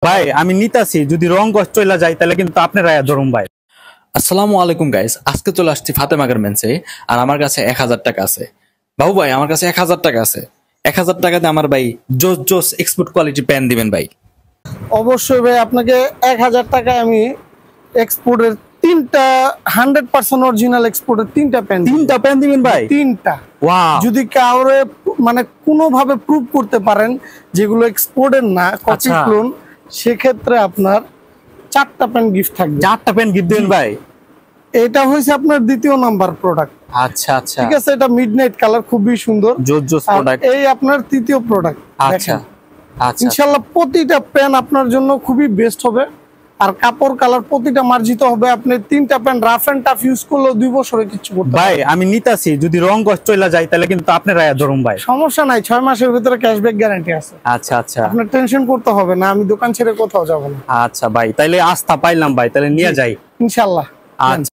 ভাই আমি নিতাছি যদি রং গছ চলে যায় তাহলে কিন্তু আপনারা ধরুন ভাই। আসসালামু আলাইকুম গাইস, আজকে চলে আসছি ফাতেমা গার্মেন্টসে। আর আমার কাছে 1000 টাকা আছে। বাবু ভাই, আমার কাছে 1000 টাকা আছে। 1000 টাকাতে আমার ভাই জোস জোস এক্সপোর্ট কোয়ালিটি প্যান দিবেন ভাই। অবশ্যই ভাই, আপনাকে 1000 টাকায় আমি এক্সপোর্টের 3টা 100% অরিজিনাল এক্সপোর্টের 3টা প্যান দিবেন ভাই। 3টা। ওয়াও, যদি কাউরে মানে কোনোভাবে প্রুভ করতে পারেন যেগুলো এক্সপোর্টের না, কপি ক্লোন, সেক্ষেত্রে আপনার 4টা প্যান গিফট থাকবে। 4টা প্যান গিফট দিবেন ভাই। এটা হইছে আপনার দ্বিতীয় নাম্বার প্রোডাক্ট। আচ্ছা আচ্ছা, ঠিক আছে, এটা মিডনাইট কালার, খুবই সুন্দর জোস জোস প্রোডাক্ট। এই আপনার তৃতীয় প্রোডাক্ট। আচ্ছা আচ্ছা, ইনশাআল্লাহ প্রতিটা প্যান আপনার জন্য খুবই বেস্ট হবে। আর কাপড় কালার প্রতিটা মার্জিত হবে। আপনি 3টা pan rough and tough use করলেও 2 বছরে কিছু করতে ভাই আমি নিতাছি যদি রং গছ চলে যায় তাহলে কিন্তু আপনারা ধরুন ভাই। সমস্যা নাই, 6 মাসের ভিতরে ক্যাশব্যাক গ্যারান্টি আছে। আচ্ছা আচ্ছা, আপনার টেনশন করতে হবে না, আমি দোকান ছেড়ে কোথাও যাব না। আচ্ছা ভাই, তাইলে আস্থা পাইলাম ভাই, তাহলে নিয়ে যাই ইনশাআল্লাহ। আচ্ছা।